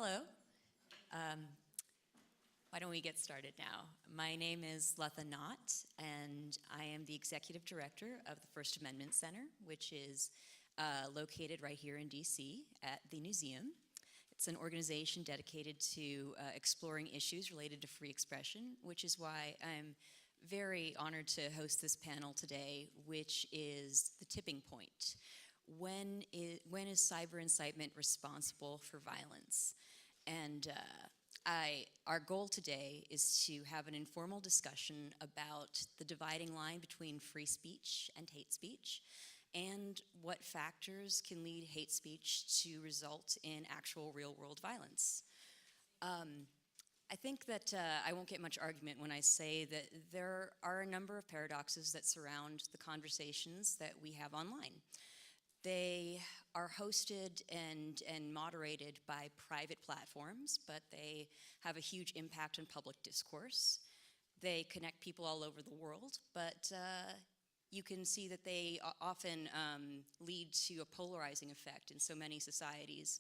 Hello. Why don't we get started now? My name is Lata Nott, and I am the Executive Director of the First Amendment Center, which is located right here in DC at the Newseum. It's an organization dedicated to exploring issues related to free expression, which is why I'm very honored to host this panel today, which is the tipping point. When is cyber incitement responsible for violence? And our goal today is to have an informal discussion about the dividing line between free speech and hate speech, and what factors can lead hate speech to result in actual real-world violence. I think that I won't get much argument when I say that there are a number of paradoxes that surround the conversations that we have online. They are hosted and moderated by private platforms, but they have a huge impact on public discourse. They connect people all over the world, but you can see that they often lead to a polarizing effect in so many societies.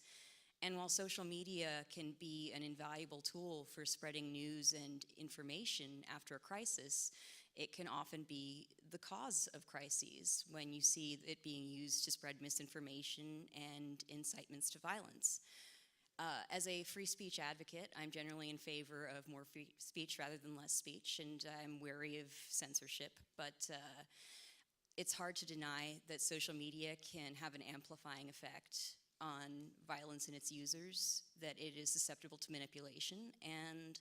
And while social media can be an invaluable tool for spreading news and information after a crisis, it can often be the cause of crises when you see it being used to spread misinformation and incitements to violence. As a free speech advocate, I'm generally in favor of more free speech rather than less speech, and I'm wary of censorship, but it's hard to deny that social media can have an amplifying effect on violence and its users, that it is susceptible to manipulation, and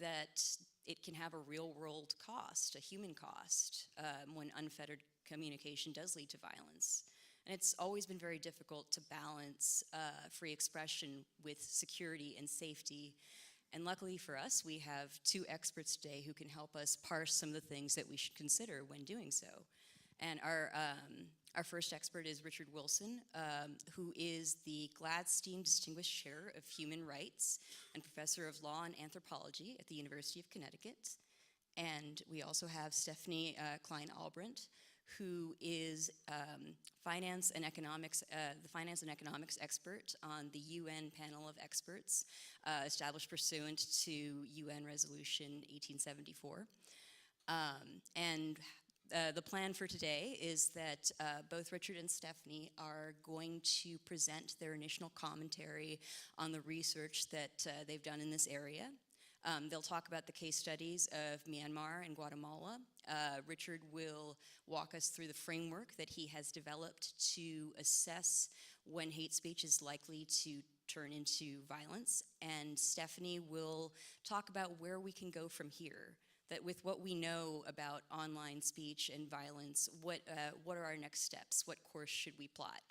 that it can have a real-world cost, a human cost, when unfettered communication does lead to violence. And it's always been very difficult to balance free expression with security and safety. And luckily for us, we have two experts today who can help us parse some of the things that we should consider when doing so. And our first expert is Richard Wilson, who is the Gladstein Distinguished Chair of Human Rights and Professor of Law and Anthropology at the University of Connecticut. And we also have Stephanie Kleine-Ahlbrandt, who is the finance and economics expert on the UN panel of experts established pursuant to UN Resolution 1874. The plan for today is that both Richard and Stephanie are going to present their initial commentary on the research that they've done in this area. They'll talk about the case studies of Myanmar and Guatemala. Richard will walk us through the framework that he has developed to assess when hate speech is likely to turn into violence. And Stephanie will talk about where we can go from here. That with what we know about online speech and violence, what are our next steps? What course should we plot?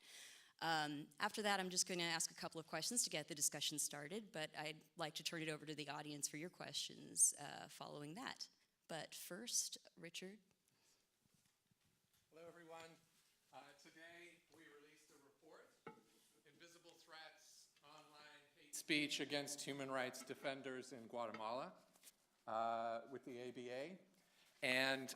After that, I'm just going to ask a couple of questions to get the discussion started, but I'd like to turn it over to the audience for your questions following that. But first, Richard. Hello, everyone. Today, we released a report, Invisible Threats, Online Hate Speech Against Human Rights Defenders in Guatemala. With the ABA. And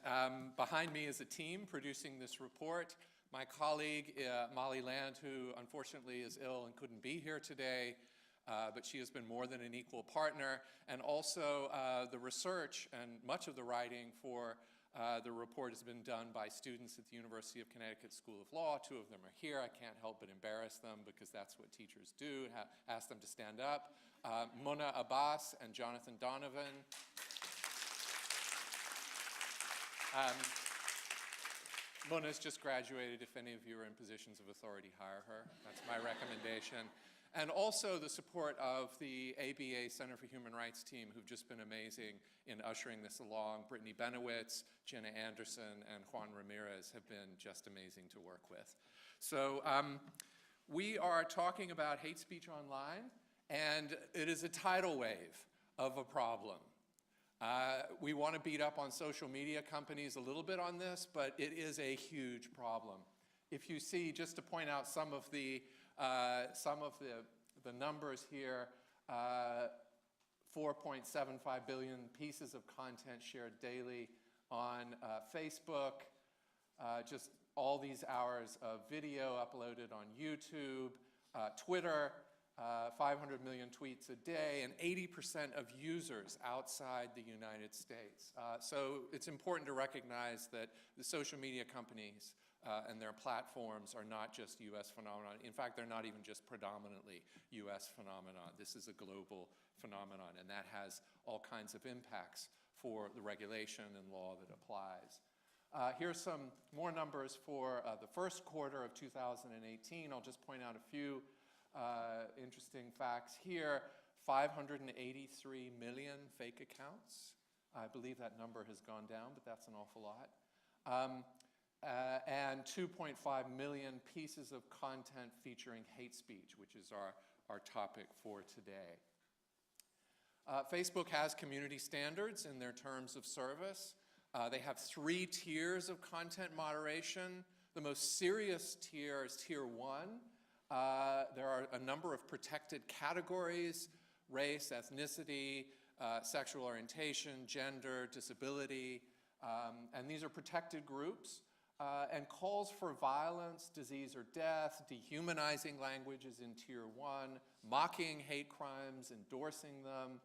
behind me is a team producing this report. My colleague, Molly Land, who unfortunately is ill and couldn't be here today, but she has been more than an equal partner. And also the research and much of the writing for the report has been done by students at the University of Connecticut School of Law. Two of them are here. I can't help but embarrass them because that's what teachers do, ask them to stand up. Mona Abbas and Jonathan Donovan. Mona's just graduated. If any of you are in positions of authority, hire her. That's my recommendation. And also the support of the ABA Center for Human Rights team, who've just been amazing in ushering this along. Brittany Benowitz, Jenna Anderson, and Juan Ramirez have been just amazing to work with. So we are talking about hate speech online, and it is a tidal wave of a problem. We want to beat up on social media companies a little bit on this, but it is a huge problem. If you see, just to point out some of the numbers here, 4.75 billion pieces of content shared daily on Facebook, just all these hours of video uploaded on YouTube, Twitter, 500 million tweets a day, and 80% of users outside the United States. So it's important to recognize that the social media companies and their platforms are not just US phenomenon. In fact, they're not even just predominantly US phenomenon. This is a global phenomenon, and that has all kinds of impacts for the regulation and law that applies. Here's some more numbers for the first quarter of 2018. I'll just point out a few interesting facts here. 583 million fake accounts. I believe that number has gone down, but that's an awful lot. And 2.5 million pieces of content featuring hate speech, which is our topic for today. Facebook has community standards in their terms of service. They have 3 tiers of content moderation. The most serious tier is tier 1. There are a number of protected categories: race, ethnicity, sexual orientation, gender, disability, and these are protected groups. And calls for violence, disease, or death, dehumanizing language is in tier 1, mocking hate crimes, endorsing them.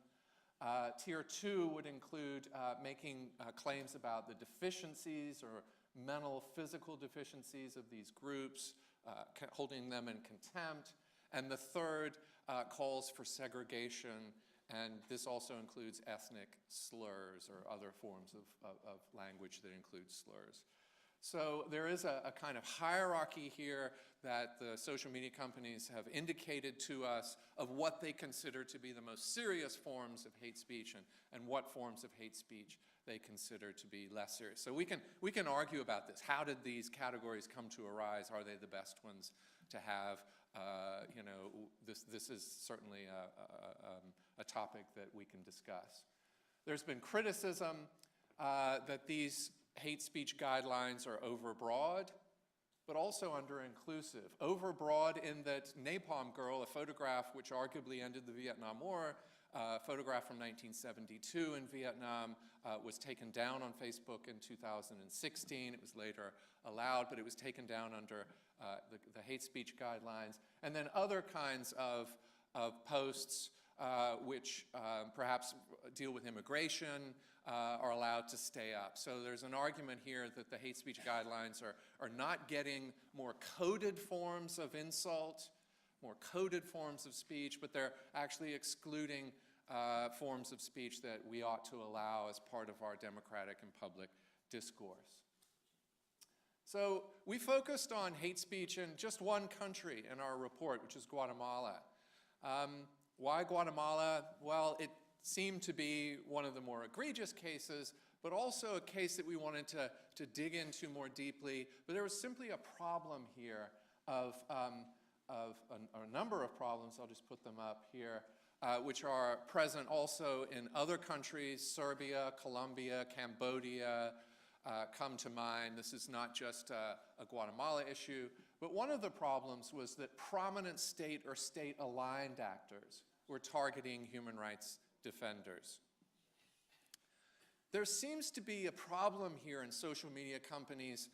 Tier 2 would include making claims about the deficiencies or mental, physical deficiencies of these groups, holding them in contempt. And the third calls for segregation, and this also includes ethnic slurs or other forms of language that include slurs. So there is a kind of hierarchy here that the social media companies have indicated to us of what they consider to be the most serious forms of hate speech and what forms of hate speech they consider to be less serious. So we can argue about this. How did these categories come to arise? Are they the best ones to have? You know, this is certainly a topic that we can discuss. There's been criticism that these hate speech guidelines are overbroad, but also under-inclusive. Overbroad in that Napalm Girl, a photograph which arguably ended the Vietnam War, a photograph from 1972 in Vietnam, was taken down on Facebook in 2016. It was later allowed, but it was taken down under the hate speech guidelines. And then other kinds of posts which perhaps deal with immigration, are allowed to stay up. So there's an argument here that the hate speech guidelines are not getting more coded forms of insult, more coded forms of speech, but they're actually excluding forms of speech that we ought to allow as part of our democratic and public discourse. So we focused on hate speech in just one country in our report, which is Guatemala. Why Guatemala? Well, it seemed to be one of the more egregious cases, but also a case that we wanted to dig into more deeply. But there was simply a problem here of a number of problems. I'll just put them up here, which are present also in other countries. Serbia, Colombia, Cambodia come to mind. This is not just a Guatemala issue. But one of the problems was that prominent state or state-aligned actors were targeting human rights defenders. There seems to be a problem here in social media companies'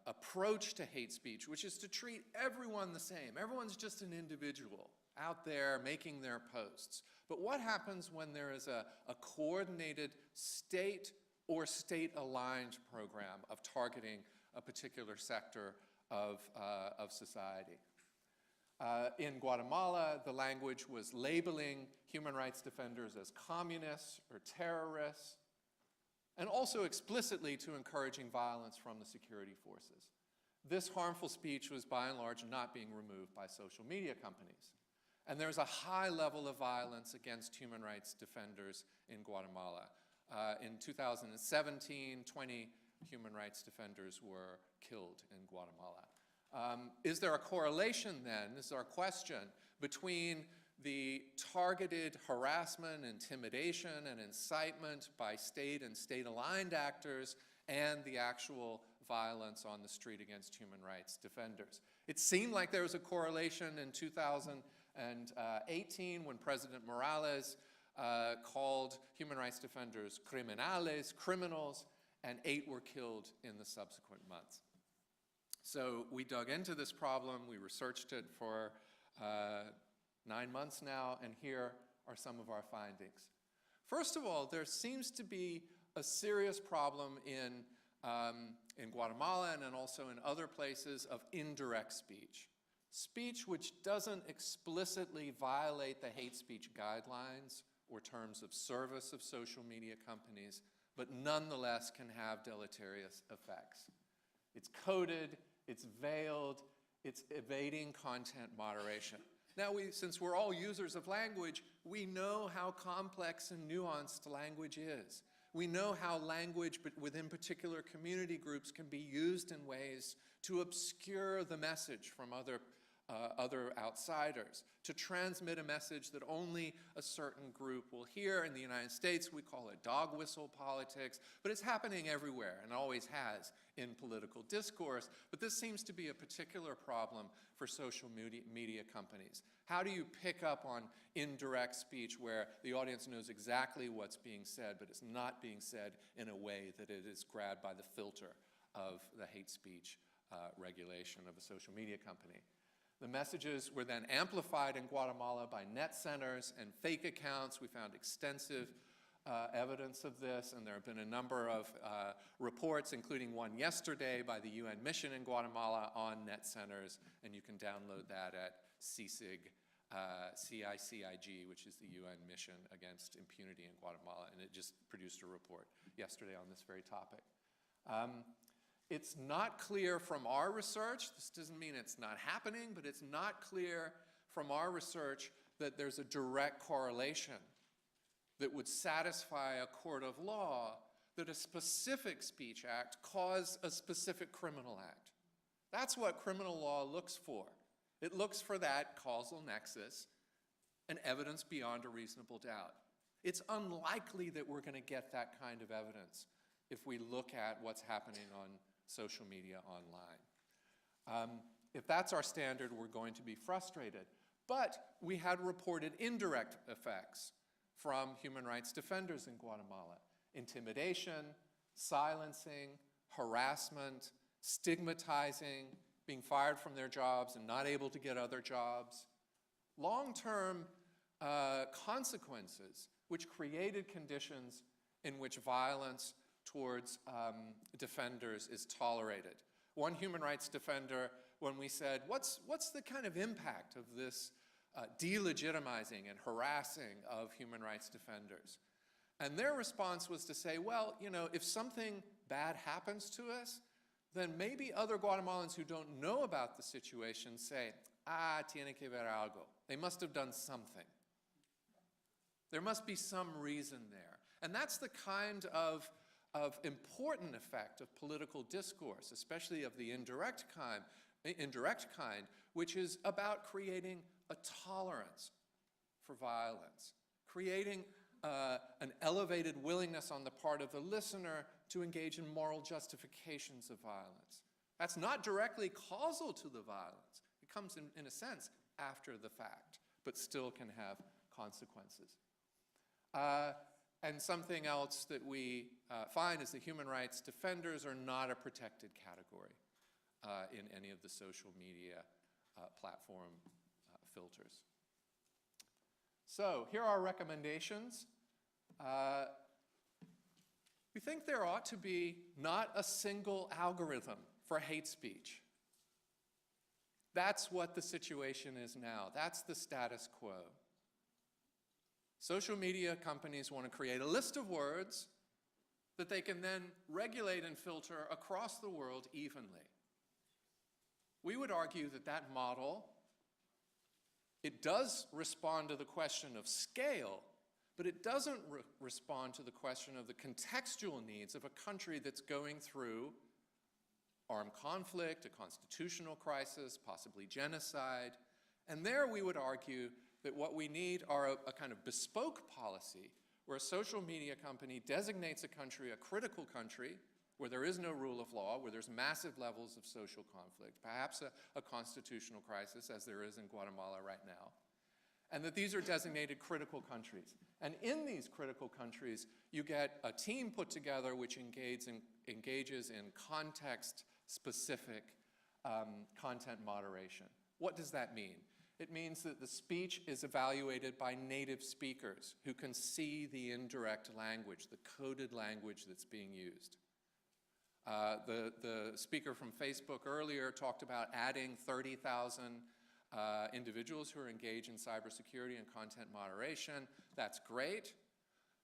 approach to hate speech, which is to treat everyone the same. Everyone's just an individual out there making their posts. But what happens when there is a coordinated state or state-aligned program of targeting a particular sector of society? In Guatemala, the language was labeling human rights defenders as communists or terrorists, and also explicitly to encouraging violence from the security forces. This harmful speech was by and large not being removed by social media companies. And there's a high level of violence against human rights defenders in Guatemala. In 2017, 20 human rights defenders were killed in Guatemala. Is there a correlation then, this is our question, between the targeted harassment, intimidation, and incitement by state and state-aligned actors and the actual violence on the street against human rights defenders? It seemed like there was a correlation in 2018 when President Morales called human rights defenders criminales, criminals, and 8 were killed in the subsequent months. So we dug into this problem, we researched it for 9 months now, and here are some of our findings. First of all, there seems to be a serious problem in Guatemala and also in other places of indirect speech. Speech which doesn't explicitly violate the hate speech guidelines or terms of service of social media companies, but nonetheless can have deleterious effects. It's coded, it's veiled, it's evading content moderation. Now, since we're all users of language, we know how complex and nuanced language is. We know how language within particular community groups can be used in ways to obscure the message from other outsiders, to transmit a message that only a certain group will hear. In the United States, we call it dog whistle politics, but it's happening everywhere and always has in political discourse. But this seems to be a particular problem for social media companies. How do you pick up on indirect speech where the audience knows exactly what's being said, but it's not being said in a way that it is grabbed by the filter of the hate speech regulation of a social media company? The messages were then amplified in Guatemala by net centers and fake accounts. We found extensive evidence of this, and there have been a number of reports, including one yesterday by the UN mission in Guatemala on net centers, and you can download that at CICIG, CICIG, which is the UN mission against impunity in Guatemala, and it just produced a report yesterday on this very topic. It's not clear from our research, this doesn't mean it's not happening, but it's not clear from our research that there's a direct correlation that would satisfy a court of law that a specific speech act cause a specific criminal act. That's what criminal law looks for. It looks for that causal nexus and evidence beyond a reasonable doubt. It's unlikely that we're going to get that kind of evidence if we look at what's happening on social media online. If that's our standard, we're going to be frustrated. But we had reported indirect effects from human rights defenders in Guatemala: intimidation, silencing, harassment, stigmatizing, being fired from their jobs and not able to get other jobs. Long-term consequences which created conditions in which violence towards defenders is tolerated. One human rights defender, when we said, what's the kind of impact of this delegitimizing and harassing of human rights defenders? And their response was to say, well, you know, if something bad happens to us, then maybe other Guatemalans who don't know about the situation say, tiene que ver algo. They must have done something. There must be some reason there. And that's the kind of important effect of political discourse, especially of the indirect kind, which is about creating a tolerance for violence, creating an elevated willingness on the part of the listener to engage in moral justifications of violence. That's not directly causal to the violence. It comes in a sense after the fact, but still can have consequences. And something else that we find is that human rights defenders are not a protected category in any of the social media platform filters. So here are our recommendations. We think there ought to be not a single algorithm for hate speech. That's what the situation is now. That's the status quo. Social media companies want to create a list of words that they can then regulate and filter across the world evenly. We would argue that that model, it does respond to the question of scale, but it doesn't respond to the question of the contextual needs of a country that's going through armed conflict, a constitutional crisis, possibly genocide. And there we would argue that what we need are a kind of bespoke policy where a social media company designates a country a critical country where there is no rule of law, where there's massive levels of social conflict, perhaps a constitutional crisis as there is in Guatemala right now, and that these are designated critical countries. And in these critical countries, you get a team put together which engages in context-specific content moderation. What does that mean? It means that the speech is evaluated by native speakers who can see the indirect language, the coded language that's being used. The speaker from Facebook earlier talked about adding 30,000 individuals who are engaged in cybersecurity and content moderation. That's great,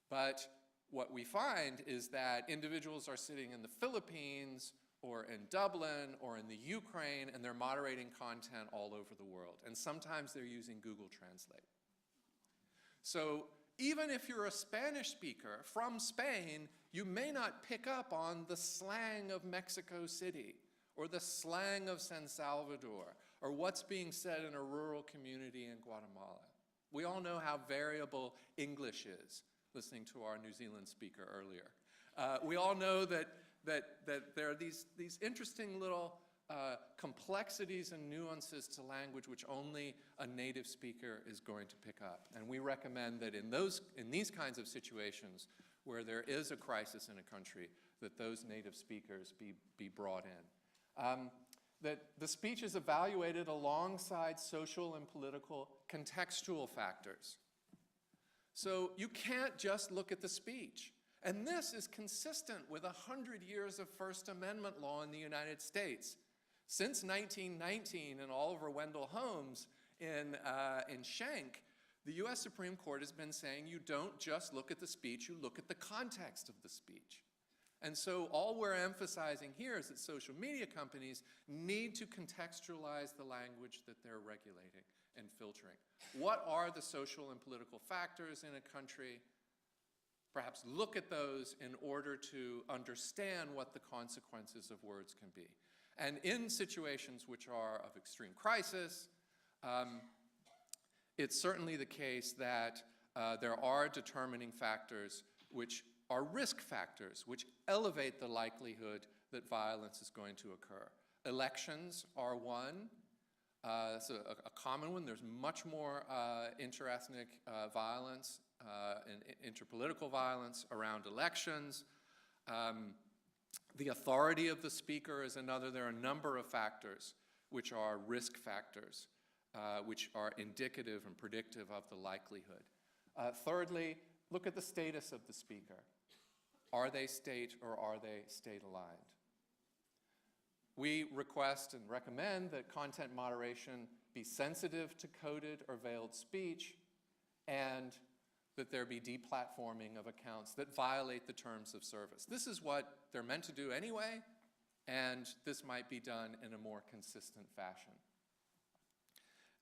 but what we find is that individuals are sitting in the Philippines or in Dublin or in the Ukraine, and they're moderating content all over the world. And sometimes they're using Google Translate. So even if you're a Spanish speaker from Spain, you may not pick up on the slang of Mexico City or the slang of San Salvador or what's being said in a rural community in Guatemala. We all know how variable English is, listening to our New Zealand speaker earlier. We all know that there are these interesting little complexities and nuances to language which only a native speaker is going to pick up. And we recommend that in these kinds of situations where there is a crisis in a country, that those native speakers be brought in. That the speech is evaluated alongside social and political contextual factors. So you can't just look at the speech. And this is consistent with 100 years of First Amendment law in the United States. Since 1919 in Oliver Wendell Holmes in Schenck, the US Supreme Court has been saying you don't just look at the speech, you look at the context of the speech. And so all we're emphasizing here is that social media companies need to contextualize the language that they're regulating and filtering. What are the social and political factors in a country? Perhaps look at those in order to understand what the consequences of words can be. And in situations which are of extreme crisis, it's certainly the case that there are determining factors which are risk factors, which elevate the likelihood that violence is going to occur. Elections are one. It's a common one. There's much more interethnic violence and interpolitical violence around elections. The authority of the speaker is another. There are a number of factors which are risk factors, which are indicative and predictive of the likelihood. Thirdly, look at the status of the speaker. Are they state or are they state-aligned? We request and recommend that content moderation be sensitive to coded or veiled speech, and that there be deplatforming of accounts that violate the terms of service. This is what they're meant to do anyway, and this might be done in a more consistent fashion.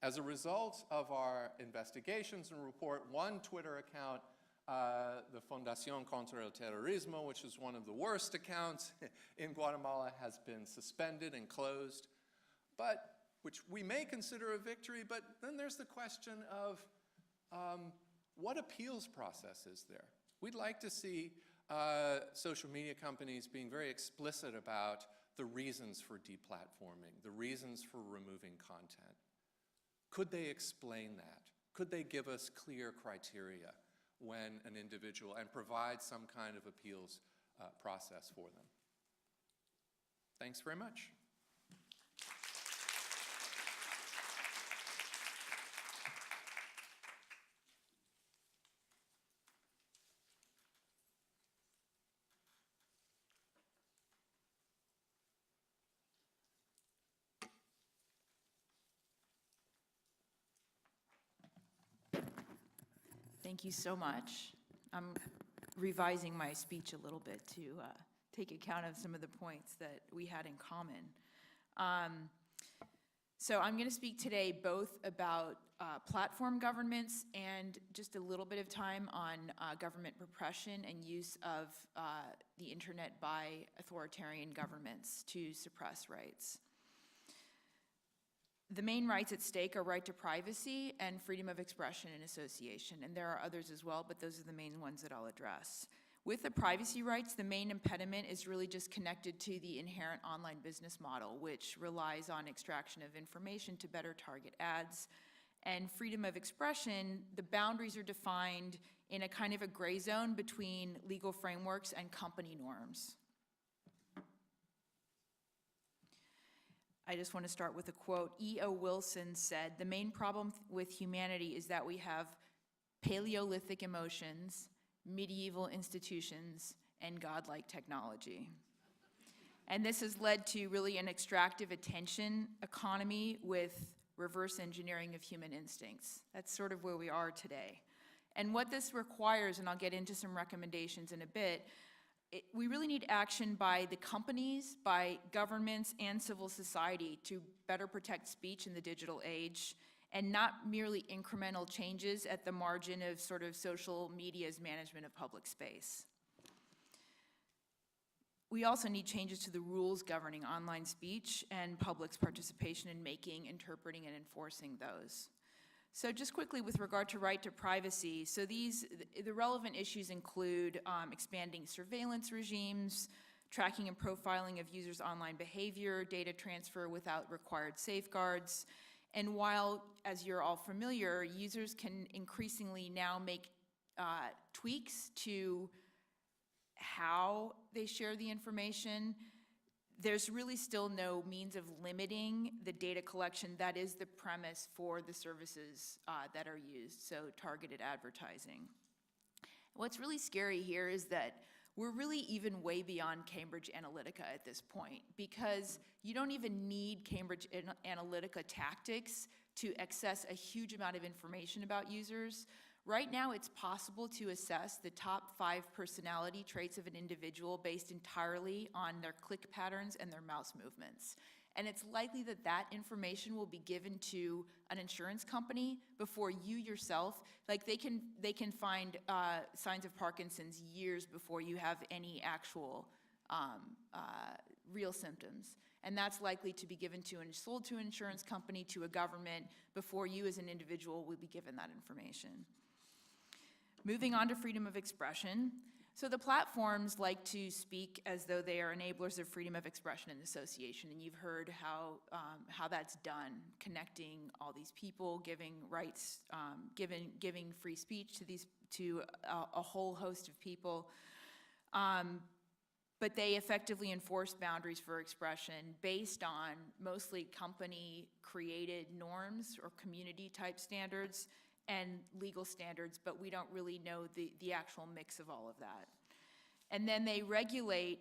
As a result of our investigations and report, one Twitter account, the Fundación contra el Terrorismo, which is one of the worst accounts in Guatemala, has been suspended and closed, but which we may consider a victory. But then there's the question of what appeals process is there? We'd like to see social media companies being very explicit about the reasons for deplatforming, the reasons for removing content. Could they explain that? Could they give us clear criteria when an individual, and provide some kind of appeals process for them? Thanks very much. Thank you so much. I'm revising my speech a little bit to take account of some of the points that we had in common. So I'm going to speak today both about platform governments and just a little bit of time on government repression and use of the internet by authoritarian governments to suppress rights. The main rights at stake are right to privacy and freedom of expression and association, and there are others as well, but those are the main ones that I'll address. With the privacy rights, the main impediment is really just connected to the inherent online business model, which relies on extraction of information to better target ads. And freedom of expression, the boundaries are defined in a kind of a gray zone between legal frameworks and company norms. I just want to start with a quote. E.O. Wilson said, "The main problem with humanity is that we have Paleolithic emotions, medieval institutions, and godlike technology." And this has led to really an extractive attention economy with reverse engineering of human instincts. That's sort of where we are today. And what this requires, and I'll get into some recommendations in a bit, we really need action by the companies, by governments, and civil society to better protect speech in the digital age, and not merely incremental changes at the margin of sort of social media's management of public space. We also need changes to the rules governing online speech and public's participation in making, interpreting, and enforcing those. So just quickly with regard to right to privacy, so the relevant issues include expanding surveillance regimes, tracking and profiling of users' online behavior, data transfer without required safeguards, and while, as you're all familiar, users can increasingly now make tweaks to how they share the information, there's really still no means of limiting the data collection that is the premise for the services that are used, so targeted advertising. What's really scary here is that we're really even way beyond Cambridge Analytica at this point, because you don't even need Cambridge Analytica tactics to access a huge amount of information about users. Right now, it's possible to assess the top 5 personality traits of an individual based entirely on their click patterns and their mouse movements. And it's likely that that information will be given to an insurance company before you yourself, like they can find signs of Parkinson's years before you have any actual real symptoms. And that's likely to be given to and sold to an insurance company, to a government, before you as an individual will be given that information. Moving on to freedom of expression. So the platforms like to speak as though they are enablers of freedom of expression and association, and you've heard how that's done, connecting all these people, giving rights, giving free speech to a whole host of people. But they effectively enforce boundaries for expression based on mostly company-created norms or community-type standards and legal standards, but we don't really know the actual mix of all of that. And then they regulate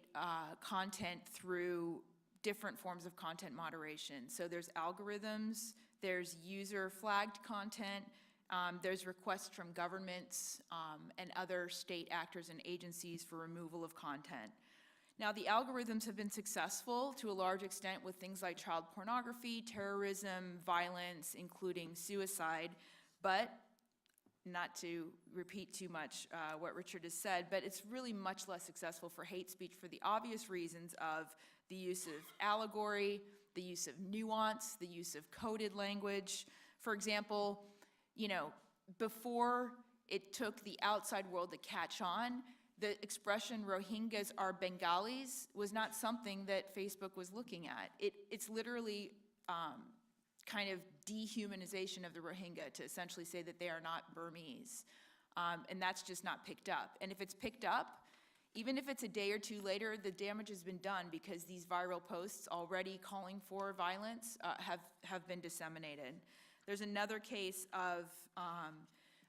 content through different forms of content moderation. So there's algorithms, there's user-flagged content, there's requests from governments and other state actors and agencies for removal of content. Now, the algorithms have been successful to a large extent with things like child pornography, terrorism, violence, including suicide, but not to repeat too much what Richard has said, but it's really much less successful for hate speech for the obvious reasons of the use of allegory, the use of nuance, the use of coded language. For example, before it took the outside world to catch on, the expression Rohingyas are Bengalis was not something that Facebook was looking at. It's literally kind of dehumanization of the Rohingya to essentially say that they are not Burmese. And that's just not picked up. And if it's picked up, even if it's a day or two later, the damage has been done because these viral posts already calling for violence have been disseminated. There's another case of, I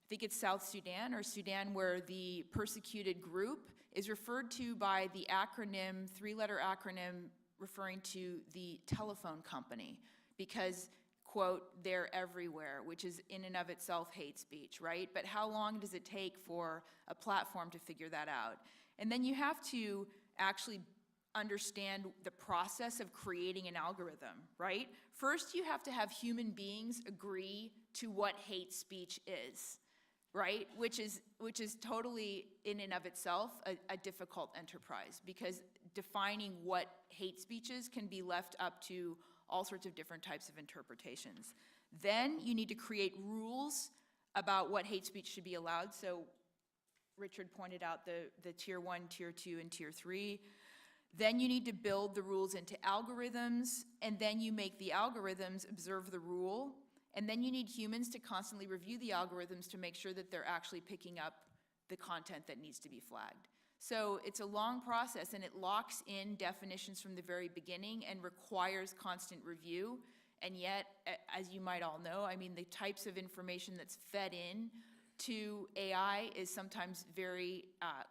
think it's South Sudan or Sudan, where the persecuted group is referred to by the acronym, 3-letter acronym referring to the telephone company because, quote, they're everywhere, which is in and of itself hate speech, right? But how long does it take for a platform to figure that out? And then you have to actually understand the process of creating an algorithm, right? First, you have to have human beings agree to what hate speech is, right? Which is totally in and of itself a difficult enterprise because defining what hate speech is can be left up to all sorts of different types of interpretations. Then you need to create rules about what hate speech should be allowed. So Richard pointed out the tier 1, tier 2, and tier 3. Then you need to build the rules into algorithms, and then you make the algorithms observe the rule, and then you need humans to constantly review the algorithms to make sure that they're actually picking up the content that needs to be flagged. So it's a long process, and it locks in definitions from the very beginning and requires constant review. And yet, as you might all know, I mean, the types of information that's fed in to AI is sometimes very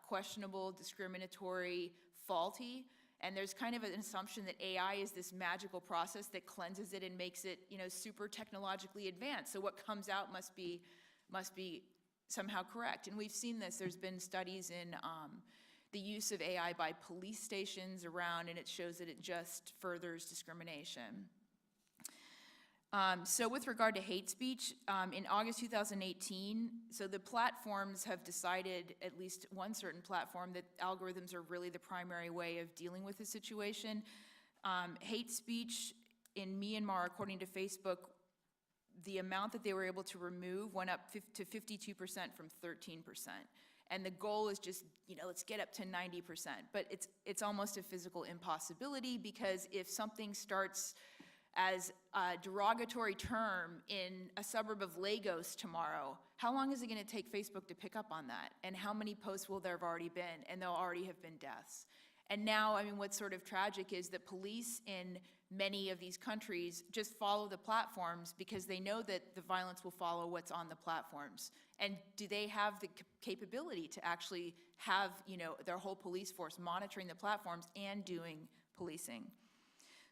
questionable, discriminatory, faulty. And there's kind of an assumption that AI is this magical process that cleanses it and makes it, super technologically advanced. So what comes out must be somehow correct. And we've seen this. There's been studies in the use of AI by police stations around, and it shows that it just furthers discrimination. So with regard to hate speech, in August 2018, so the platforms have decided, at least one certain platform, that algorithms are really the primary way of dealing with the situation. Hate speech in Myanmar, according to Facebook, the amount that they were able to remove went up to 52% from 13%. And the goal is just, let's get up to 90%. But it's almost a physical impossibility, because if something starts as a derogatory term in a suburb of Lagos tomorrow, how long is it going to take Facebook to pick up on that? And how many posts will there have already been? And there'll already have been deaths. And now, I mean, what's sort of tragic is that police in many of these countries just follow the platforms because they know that the violence will follow what's on the platforms. And do they have the capability to actually have, their whole police force monitoring the platforms and doing policing?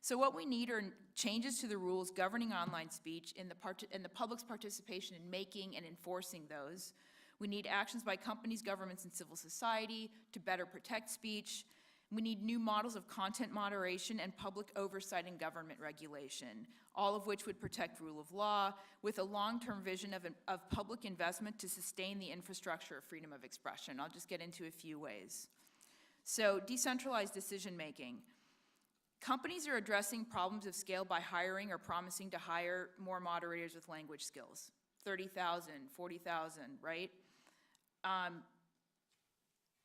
So what we need are changes to the rules governing online speech and the public's participation in making and enforcing those. We need actions by companies, governments, and civil society to better protect speech. We need new models of content moderation and public oversight and government regulation, all of which would protect rule of law, with a long-term vision of public investment to sustain the infrastructure of freedom of expression. I'll just get into a few ways. So decentralized decision-making. Companies are addressing problems of scale by hiring or promising to hire more moderators with language skills. 30,000, 40,000, right?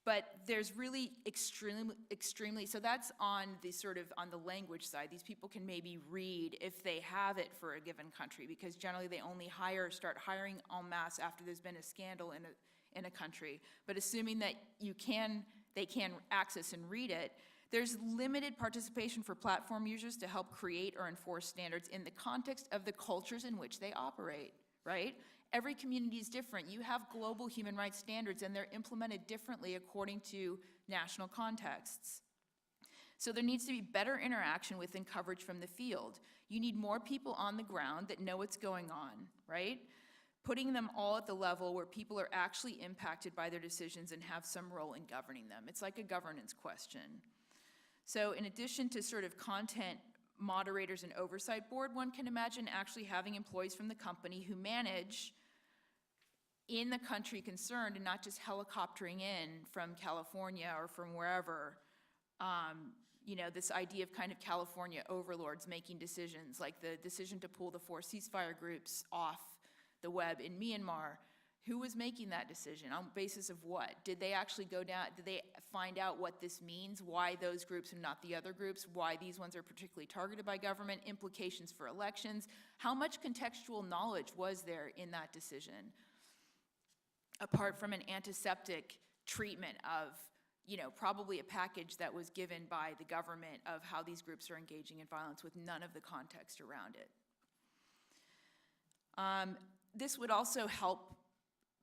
But there's really extremely, so that's on the language side. These people can maybe read if they have it for a given country, because generally they only start hiring en masse after there's been a scandal in a country. But assuming that they can access and read it, there's limited participation for platform users to help create or enforce standards in the context of the cultures in which they operate, right? Every community is different. You have global human rights standards, and they're implemented differently according to national contexts. So there needs to be better interaction within coverage from the field. You need more people on the ground that know what's going on, right? Putting them all at the level where people are actually impacted by their decisions and have some role in governing them. It's like a governance question. So in addition to sort of content moderators and oversight board, one can imagine actually having employees from the company who manage in the country concerned and not just helicoptering in from California or from wherever. This idea of kind of California overlords making decisions, like the decision to pull the 4 ceasefire groups off the web in Myanmar. Who was making that decision? On the basis of what? Did they actually go down, did they find out what this means? Why those groups and not the other groups? Why these ones are particularly targeted by government? Implications for elections? How much contextual knowledge was there in that decision? Apart from an antiseptic treatment of, probably a package that was given by the government of how these groups are engaging in violence with none of the context around it. This would also help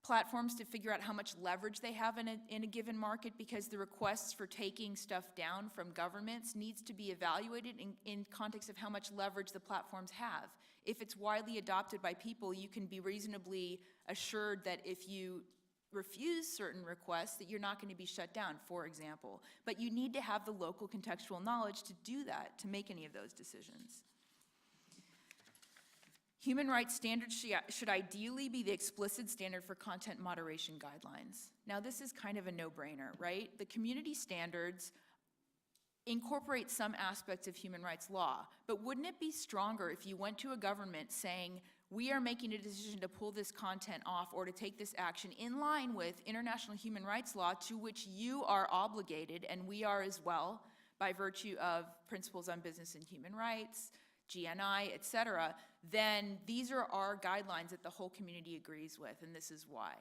platforms to figure out how much leverage they have in a given market, because the requests for taking stuff down from governments needs to be evaluated in context of how much leverage the platforms have. If it's widely adopted by people, you can be reasonably assured that if you refuse certain requests, that you're not going to be shut down, for example. But you need to have the local contextual knowledge to do that, to make any of those decisions. Human rights standards should ideally be the explicit standard for content moderation guidelines. Now, this is kind of a no-brainer, right? The community standards incorporate some aspects of human rights law, but wouldn't it be stronger if you went to a government saying, we are making a decision to pull this content off or to take this action in line with international human rights law to which you are obligated, and we are as well, by virtue of principles on business and human rights, GNI, et cetera, then these are our guidelines that the whole community agrees with, and this is why.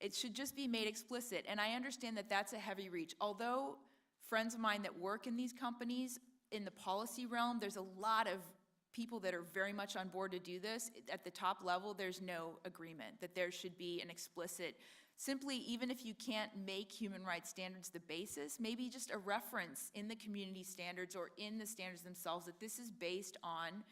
It should just be made explicit, and I understand that that's a heavy reach. Although friends of mine that work in these companies, in the policy realm, there's a lot of people that are very much on board to do this. At the top level, there's no agreement that there should be an explicit, simply, even if you can't make human rights standards the basis, maybe just a reference in the community standards or in the standards themselves that this is based on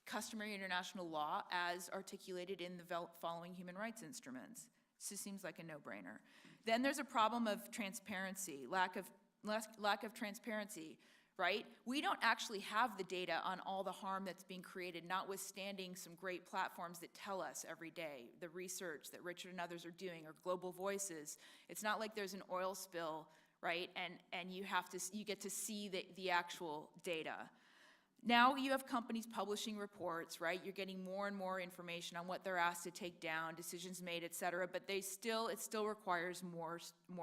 customary international law as articulated in the following human rights instruments. It just seems like a no-brainer. Then there's a problem of transparency, lack of transparency, right? We don't actually have the data on all the harm that's being created, notwithstanding some great platforms that tell us every day, the research that Richard and others are doing, or Global Voices. It's not like there's an oil spill, right? And you get to see the actual data. Now you have companies publishing reports, right? You're getting more and more information on what they're asked to take down, decisions made, et cetera, but it still requires more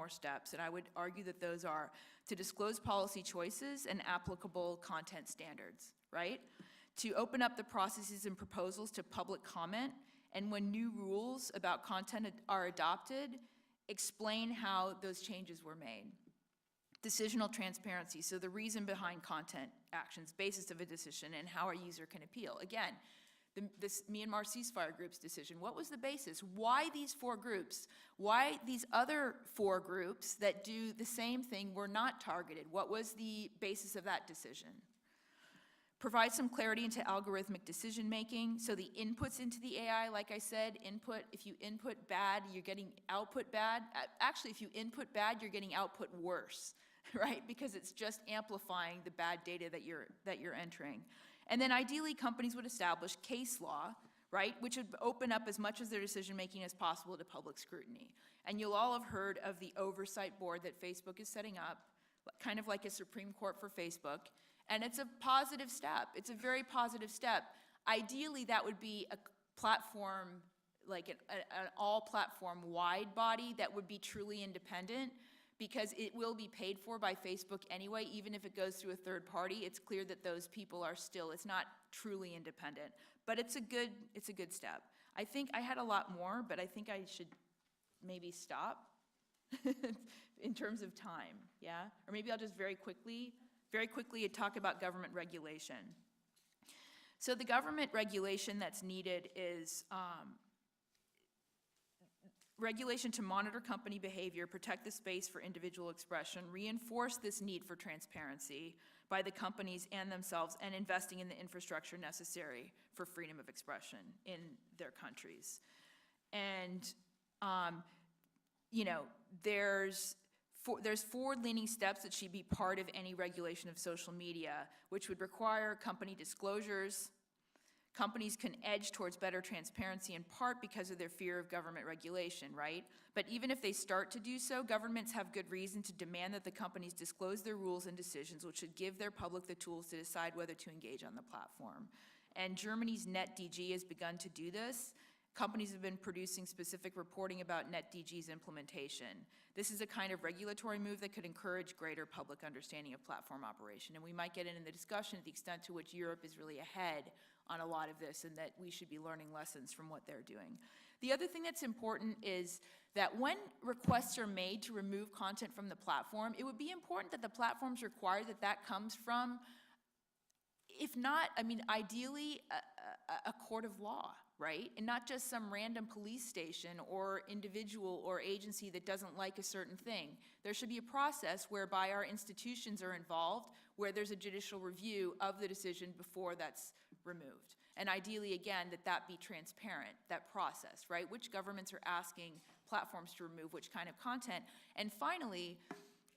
steps, and I would argue that those are to disclose policy choices and applicable content standards, right? To open up the processes and proposals to public comment, and when new rules about content are adopted, explain how those changes were made. Decisional transparency, so the reason behind content actions, basis of a decision, and how a user can appeal. Again, this Myanmar ceasefire group's decision, what was the basis? Why these 4 groups? Why these other 4 groups that do the same thing were not targeted? What was the basis of that decision? Provide some clarity into algorithmic decision making. So the inputs into the AI, like I said, if you input bad, you're getting output bad. Actually, if you input bad, you're getting output worse, right? Because it's just amplifying the bad data that you're entering. And then ideally, companies would establish case law, right, which would open up as much of their decision-making as possible to public scrutiny. And you'll all have heard of the oversight board that Facebook is setting up, kind of like a Supreme Court for Facebook. And it's a positive step. It's a very positive step. Ideally, that would be a platform, like an all-platform-wide body that would be truly independent, because it will be paid for by Facebook anyway, even if it goes through a third party. It's clear that those people are still, it's not truly independent. But it's a good step. I think I had a lot more, but I think I should maybe stop in terms of time, yeah? Or maybe I'll just very quickly talk about government regulation. So the government regulation that's needed is regulation to monitor company behavior, protect the space for individual expression, reinforce this need for transparency by the companies and themselves, and investing in the infrastructure necessary for freedom of expression in their countries. And, there's forward-leaning steps that should be part of any regulation of social media, which would require company disclosures. Companies can edge towards better transparency in part because of their fear of government regulation, right? But even if they start to do so, governments have good reason to demand that the companies disclose their rules and decisions, which should give their public the tools to decide whether to engage on the platform. And Germany's NetDG has begun to do this. Companies have been producing specific reporting about NetDG's implementation. This is a kind of regulatory move that could encourage greater public understanding of platform operation. And we might get into the discussion the extent to which Europe is really ahead on a lot of this, and that we should be learning lessons from what they're doing. The other thing that's important is that when requests are made to remove content from the platform, it would be important that the platforms require that that comes from, if not, ideally, a court of law, right? And not just some random police station or individual or agency that doesn't like a certain thing. There should be a process whereby our institutions are involved, where there's a judicial review of the decision before that's removed. And ideally, again, that be transparent, that process, right? Which governments are asking platforms to remove which kind of content. And finally,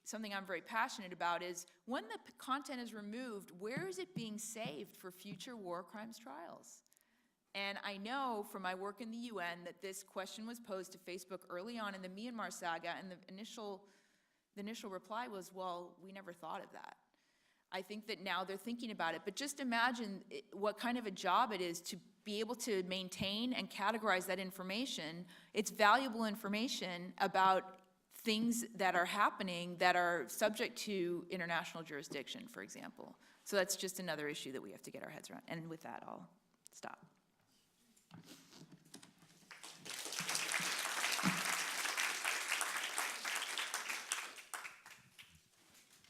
something I'm very passionate about is when the content is removed, where is it being saved for future war crimes trials? And I know from my work in the UN that this question was posed to Facebook early on in the Myanmar saga, and the initial reply was, well, we never thought of that. I think that now they're thinking about it, but just imagine what kind of a job it is to be able to maintain and categorize that information. It's valuable information about things that are happening that are subject to international jurisdiction, for example. So that's just another issue that we have to get our heads around. And with that, I'll stop.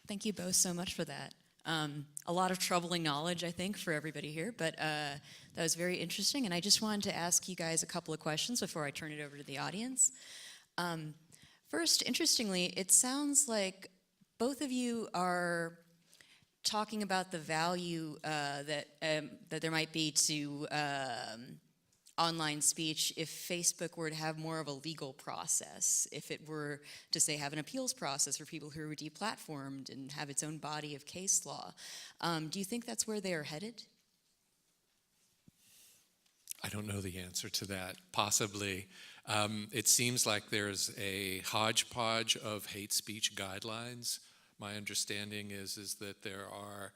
Thank you both so much for that. A lot of troubling knowledge, I think, for everybody here, but that was very interesting, and I just wanted to ask you guys a couple of questions before I turn it over to the audience. First, interestingly, it sounds like both of you are talking about the value that there might be to online speech if Facebook were to have more of a legal process, if it were to, say, have an appeals process for people who are deplatformed and have its own body of case law. Do you think that's where they are headed? I don't know the answer to that. Possibly. It seems like there's a hodgepodge of hate speech guidelines. My understanding is that there are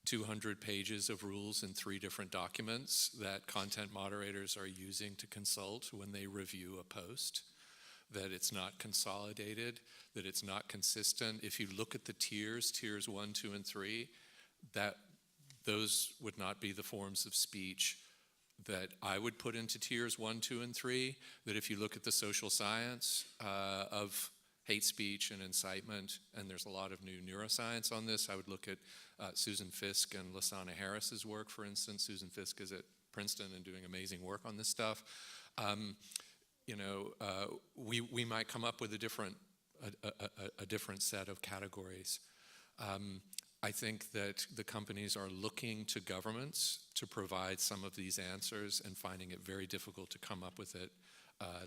200 pages of rules in 3 different documents that content moderators are using to consult when they review a post, that it's not consolidated, that it's not consistent. If you look at the tiers 1, 2, and 3, that those would not be the forms of speech that I would put into tiers 1, 2, and 3, that if you look at the social science of hate speech and incitement, and there's a lot of new neuroscience on this. I would look at Susan Fisk and Lasana Harris's work, for instance. Susan Fisk is at Princeton and doing amazing work on this stuff. We might come up with a different set of categories. I think that the companies are looking to governments to provide some of these answers and finding it very difficult to come up with it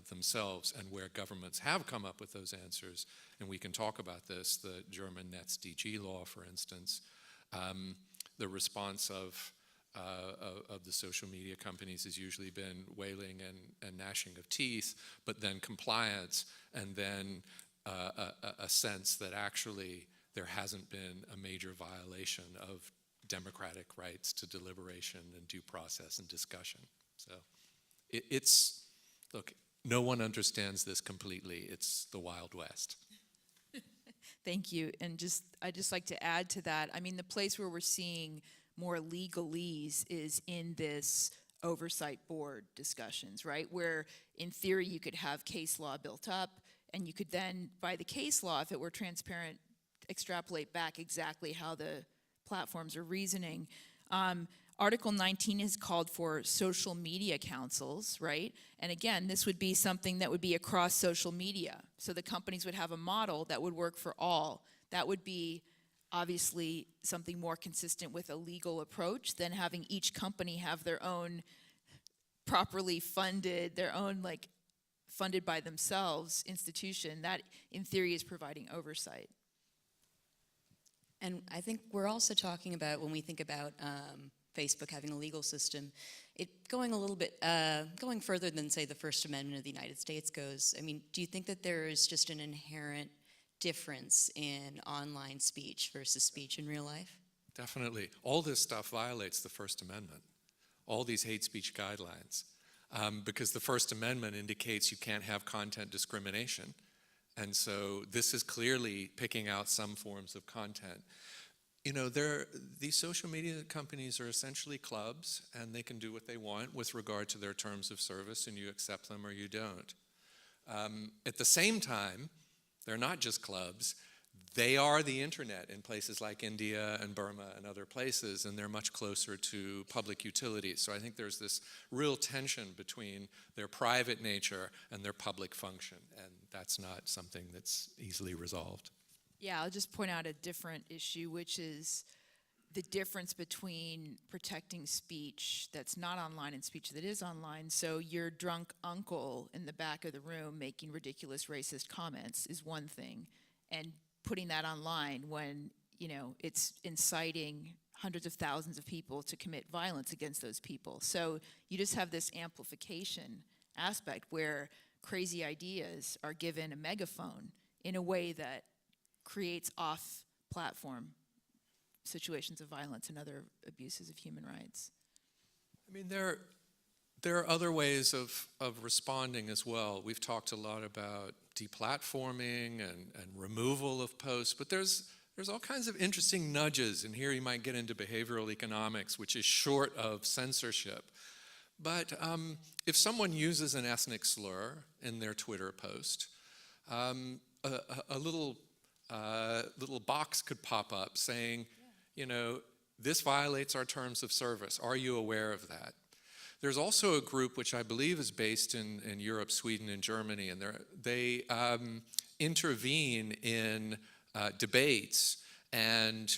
themselves, and where governments have come up with those answers, and we can talk about this, the German NetzDG law, for instance, the response of the social media companies has usually been wailing and gnashing of teeth, but then compliance, and then a sense that actually there hasn't been a major violation of democratic rights to deliberation and due process and discussion. So look, no one understands this completely. It's the Wild West. Thank you. And I'd just like to add to that. I mean, the place where we're seeing more legalese is in this oversight board discussions, right? Where in theory you could have case law built up, and you could then, by the case law, if it were transparent, extrapolate back exactly how the platforms are reasoning. Article 19 is called for social media councils, right? And again, this would be something that would be across social media. So the companies would have a model that would work for all. That would be obviously something more consistent with a legal approach than having each company have their own properly funded, their own funded by themselves institution. That in theory is providing oversight. And I think we're also talking about, when we think about Facebook having a legal system, it going a little bit, going further than, say, the First Amendment of the United States goes. I mean, do you think that there is just an inherent difference in online speech versus speech in real life? Definitely. All this stuff violates the First Amendment, all these hate speech guidelines, because the First Amendment indicates you can't have content discrimination. And so this is clearly picking out some forms of content. You know, these social media companies are essentially clubs, and they can do what they want with regard to their terms of service, and you accept them or you don't. At the same time, they're not just clubs. They are the internet in places like India and Burma and other places, and they're much closer to public utilities. So I think there's this real tension between their private nature and their public function, and that's not something that's easily resolved. Yeah, I'll just point out a different issue, which is the difference between protecting speech that's not online and speech that is online. So your drunk uncle in the back of the room making ridiculous racist comments is one thing, and putting that online when, it's inciting hundreds of thousands of people to commit violence against those people. So you just have this amplification aspect where crazy ideas are given a megaphone in a way that creates off-platform situations of violence and other abuses of human rights. I mean, there are other ways of responding as well. We've talked a lot about deplatforming and removal of posts, but there's all kinds of interesting nudges, and here you might get into behavioral economics, which is short of censorship. But if someone uses an ethnic slur in their Twitter post, a little little box could pop up saying, you know, this violates our terms of service. Are you aware of that? There's also a group which I believe is based in Europe, Sweden, and Germany, and they intervene in debates and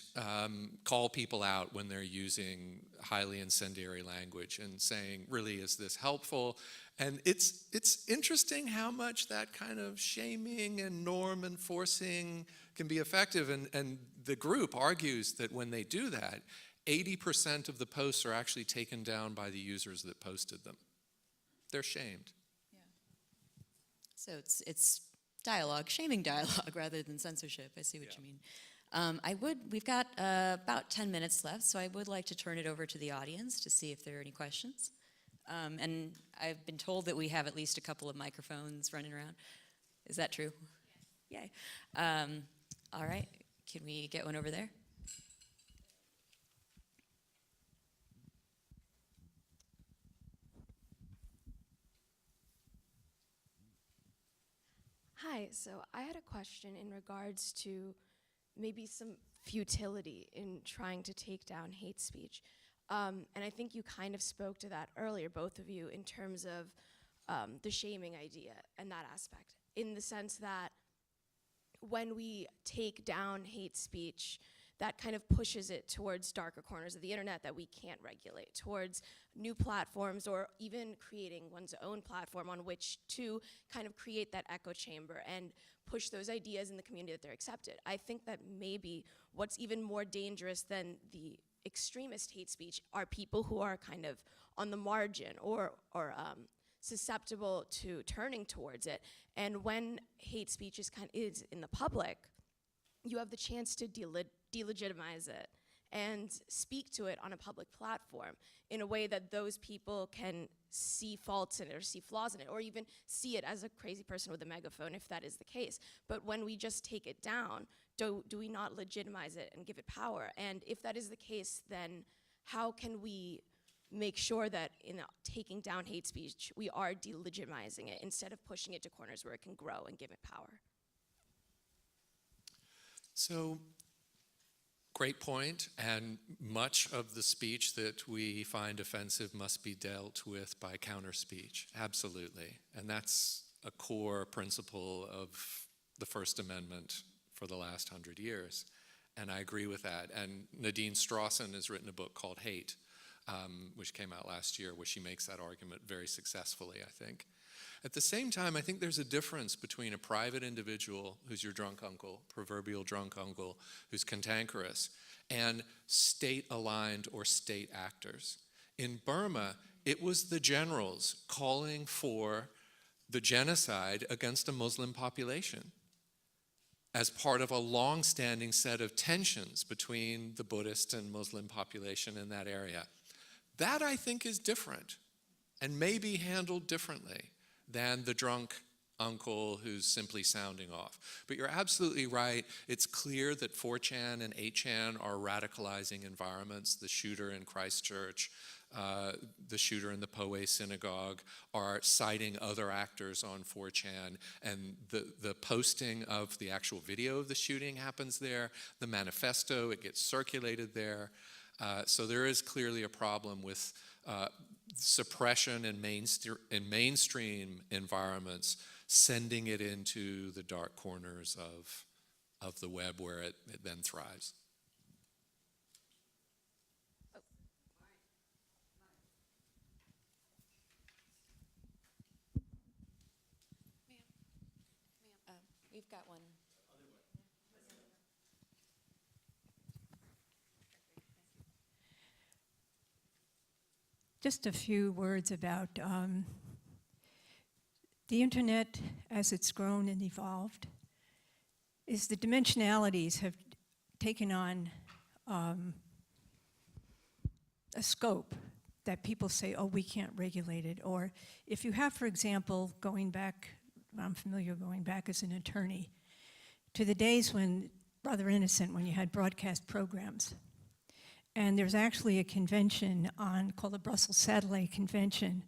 call people out when they're using highly incendiary language and saying, really, is this helpful? And it's interesting how much that kind of shaming and norm enforcing can be effective. And the group argues that when they do that, 80% of the posts are actually taken down by the users that posted them. They're shamed. So it's dialogue, shaming dialogue rather than censorship. I see what you mean. We've got about 10 minutes left, so I would like to turn it over to the audience to see if there are any questions. And I've been told that we have at least a couple of microphones running around. Is that true? Yes. Yay. All right, can we get one over there? Hi, so I had a question in regards to maybe some futility in trying to take down hate speech. And I think you kind of spoke to that earlier, both of you, in terms of the shaming idea and that aspect, in the sense that when we take down hate speech, that kind of pushes it towards darker corners of the internet that we can't regulate, towards new platforms, or even creating one's own platform on which to kind of create that echo chamber and push those ideas in the community that they're accepted. I think that maybe what's even more dangerous than the extremist hate speech are people who are kind of on the margin or susceptible to turning towards it. And when hate speech is in the public, you have the chance to delegitimize it and speak to it on a public platform in a way that those people can see faults in it or see flaws in it, or even see it as a crazy person with a megaphone if that is the case. But when we just take it down, do we not legitimize it and give it power? And if that is the case, then how can we make sure that in taking down hate speech, we are delegitimizing it instead of pushing it to corners where it can grow and give it power? So, great point, and much of the speech that we find offensive must be dealt with by counter speech, absolutely. And that's a core principle of the First Amendment for the last 100 years. And I agree with that. And Nadine Strawson has written a book called Hate, which came out last year, where she makes that argument very successfully, I think. At the same time, I think there's a difference between a private individual who's your drunk uncle, proverbial drunk uncle, who's cantankerous, and state-aligned or state actors. In Burma, it was the generals calling for the genocide against a Muslim population as part of a long-standing set of tensions between the Buddhist and Muslim population in that area. That, I think, is different and may be handled differently than the drunk uncle who's simply sounding off. But you're absolutely right. It's clear that 4chan and 8chan are radicalizing environments. The shooter in Christchurch, the shooter in the Poway synagogue are citing other actors on 4chan, and the posting of the actual video of the shooting happens there. The manifesto, it gets circulated there. So there is clearly a problem with suppression in mainstream environments, sending it into the dark corners of the web where it then thrives. We've got one. Just a few words about the internet as it's grown and evolved. Is the dimensionalities have taken on a scope that people say, oh, we can't regulate it. Or if you have, for example, going back as an attorney, to the days when, rather innocent, when you had broadcast programs. And there's actually a convention called the Brussels Satellite Convention,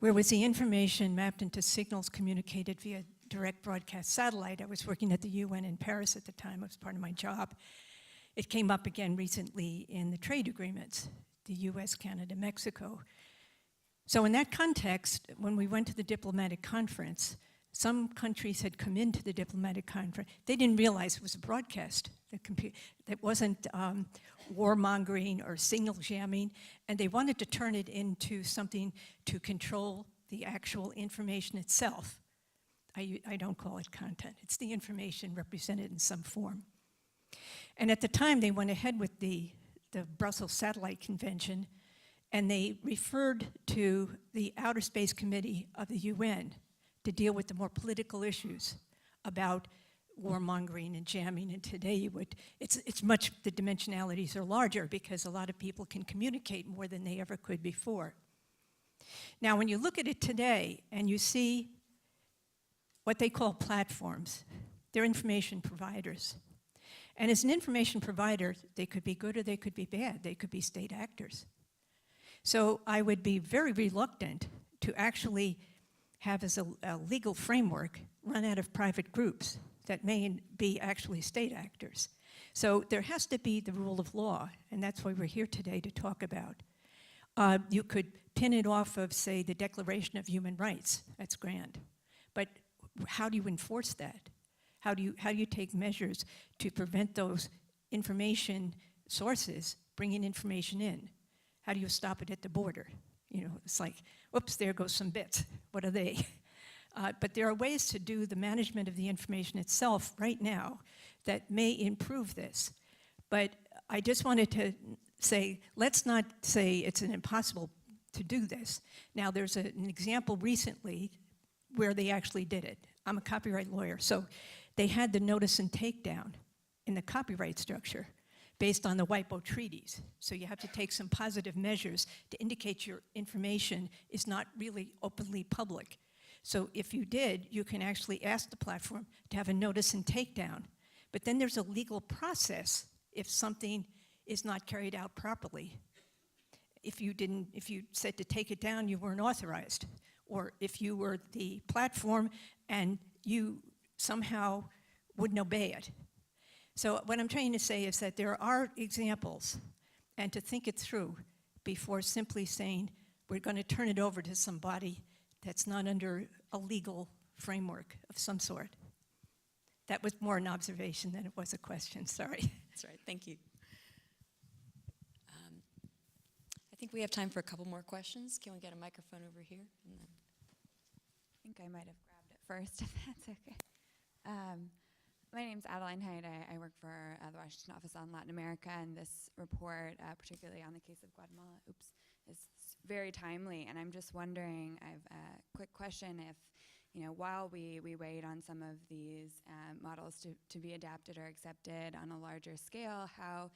where was the information mapped into signals communicated via direct broadcast satellite. I was working at the UN in Paris at the time. It was part of my job. It came up again recently in the trade agreements, the US, Canada, Mexico. So in that context, when we went to the diplomatic conference, some countries had come into the diplomatic conference. They didn't realize it was a broadcast. That wasn't warmongering or signal jamming, and they wanted to turn it into something to control the actual information itself. I don't call it content. It's the information represented in some form. And at the time, they went ahead with the Brussels Satellite Convention, and they referred to the Outer Space Committee of the UN to deal with the more political issues about warmongering and jamming. And today, it's much, the dimensionalities are larger because a lot of people can communicate more than they ever could before. Now, when you look at it today and you see what they call platforms, they're information providers. And as an information provider, they could be good or they could be bad. They could be state actors. So I would be very reluctant to actually have as a legal framework run out of private groups that may be actually state actors. So there has to be the rule of law, and that's why we're here today to talk about. You could pin it off of, say, the Declaration of Human Rights. That's grand. But how do you enforce that? How do you take measures to prevent those information sources bringing information in? How do you stop it at the border? You know, it's like, whoops, there goes some bits. What are they? But there are ways to do the management of the information itself right now that may improve this. But I just wanted to say, let's not say it's impossible to do this. Now, there's an example recently where they actually did it. I'm a copyright lawyer, so they had the notice and takedown in the copyright structure based on the WIPO treaties. So you have to take some positive measures to indicate your information is not really openly public. So if you did, you can actually ask the platform to have a notice and takedown. But then there's a legal process if something is not carried out properly. If you said to take it down, you weren't authorized. Or if you were the platform and you somehow wouldn't obey it. So what I'm trying to say is that there are examples, and to think it through before simply saying we're going to turn it over to somebody that's not under a legal framework of some sort. That was more an observation than it was a question, sorry. That's right, thank you. I think we have time for a couple more questions. Can we get a microphone over here? And then I think I might have grabbed it first, if that's okay. My name's Adeline Hyde. I work for the Washington Office on Latin America, and this report, particularly on the case of Guatemala, is very timely. And I'm just wondering, I have a quick question, if, while we wait on some of these models to be adapted or accepted on a larger scale, how,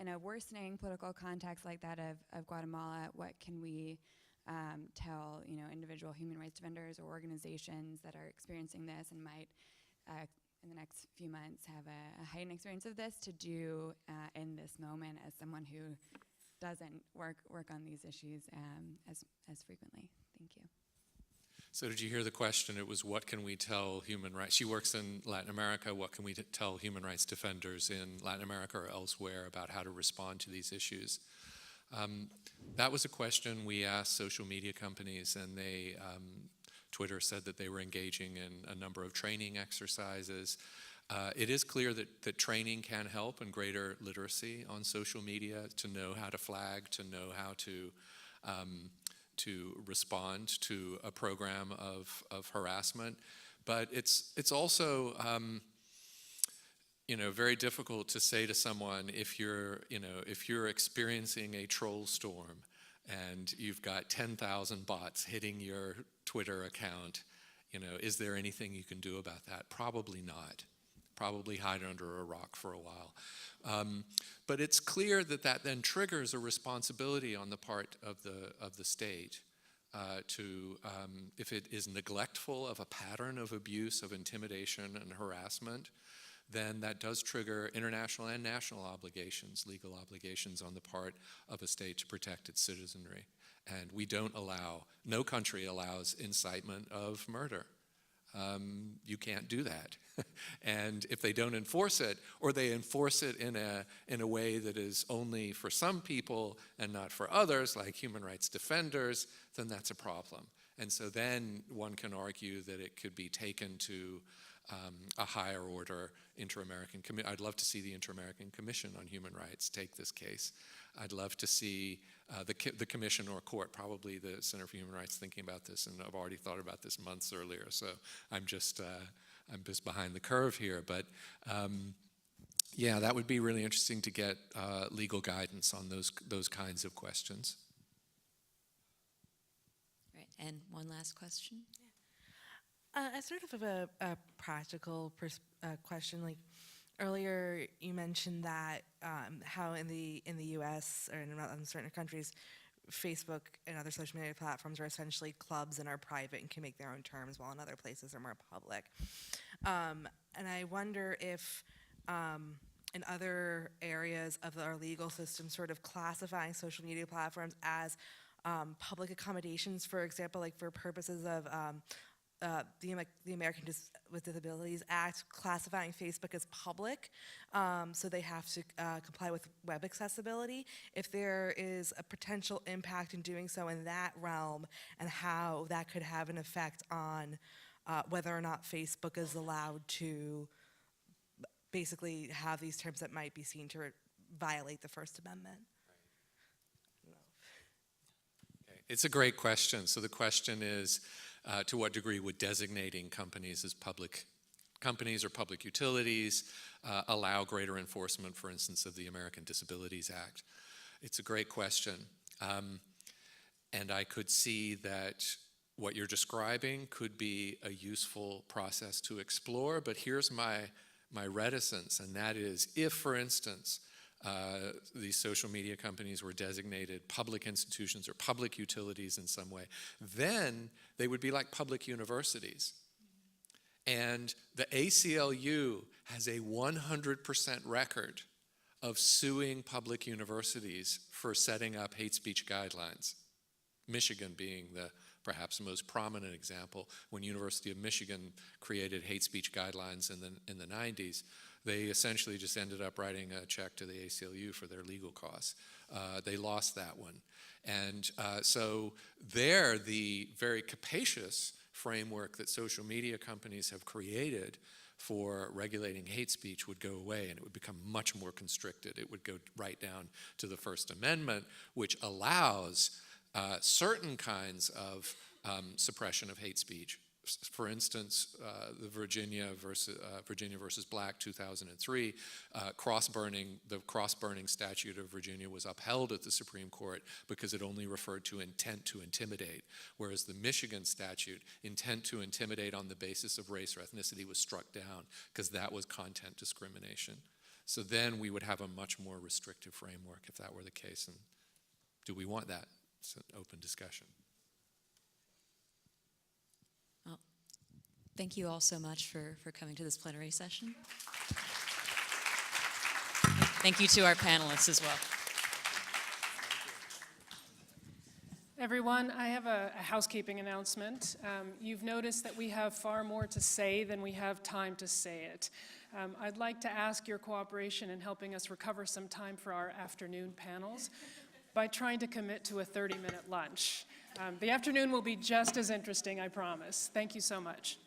in a worsening political context like that of Guatemala, what can we tell individual human rights defenders or organizations that are experiencing this and might in the next few months have a heightened experience of this to do in this moment as someone who doesn't work on these issues as frequently? Thank you. So did you hear the question? It was, what can we tell human rights? She works in Latin America. What can we tell human rights defenders in Latin America or elsewhere about how to respond to these issues? That was a question we asked social media companies, and they, Twitter said that they were engaging in a number of training exercises. It is clear that training can help in greater literacy on social media, to know how to flag, to know how to respond to a program of harassment. But it's also very difficult to say to someone, if you're experiencing a troll storm and you've got 10,000 bots hitting your Twitter account, is there anything you can do about that? Probably not. Probably hide under a rock for a while. But it's clear that then triggers a responsibility on the part of the state to, if it is neglectful of a pattern of abuse, of intimidation and harassment, then that does trigger international and national obligations, legal obligations on the part of a state to protect its citizenry. And we don't allow, no country allows incitement of murder. you can't do that. And if they don't enforce it, or they enforce it in a way that is only for some people and not for others, like human rights defenders, then that's a problem. And so then one can argue that it could be taken to a higher order Inter-American Commission. I'd love to see the Inter-American Commission on Human Rights take this case. I'd love to see the commission or court, probably the Center for Human Rights, thinking about this, and I've already thought about this months earlier, so I'm just behind the curve here. But yeah, that would be really interesting to get legal guidance on those kinds of questions. Right, and one last question. I sort of have a practical question. Like earlier, you mentioned that how in the U.S. or in certain countries, Facebook and other social media platforms are essentially clubs and are private and can make their own terms, while in other places are more public. And I wonder if in other areas of our legal system, sort of classifying social media platforms as public accommodations, for example, like for purposes of the Americans with Disabilities Act, classifying Facebook as public, so they have to comply with web accessibility. If there is a potential impact in doing so in that realm, and how that could have an effect on whether or not Facebook is allowed to basically have these terms that might be seen to violate the First Amendment. Okay. It's a great question. So the question is, to what degree would designating companies as public companies or public utilities allow greater enforcement, for instance, of the American Disabilities Act? It's a great question. And I could see that what you're describing could be a useful process to explore, but here's my reticence, and that is if, for instance, these social media companies were designated public institutions or public utilities in some way, then they would be like public universities. And the ACLU has a 100% record of suing public universities for setting up hate speech guidelines. Michigan being the perhaps most prominent example. When University of Michigan created hate speech guidelines in the 90s, they essentially just ended up writing a check to the ACLU for their legal costs. They lost that one. And so there, the very capacious framework that social media companies have created for regulating hate speech would go away, and it would become much more constricted. It would go right down to the First Amendment, which allows certain kinds of suppression of hate speech. For instance, the Virginia versus Black 2003 the cross-burning statute of Virginia was upheld at the Supreme Court because it only referred to intent to intimidate, whereas the Michigan statute, intent to intimidate on the basis of race or ethnicity, was struck down because that was content discrimination. So then we would have a much more restrictive framework if that were the case. And do we want that? It's an open discussion. Well, thank you all so much for coming to this plenary session. Thank you to our panelists as well. Everyone, I have a housekeeping announcement. You've noticed that we have far more to say than we have time to say it. I'd like to ask your cooperation in helping us recover some time for our afternoon panels by trying to commit to a 30-minute lunch. The afternoon will be just as interesting, I promise. Thank you so much.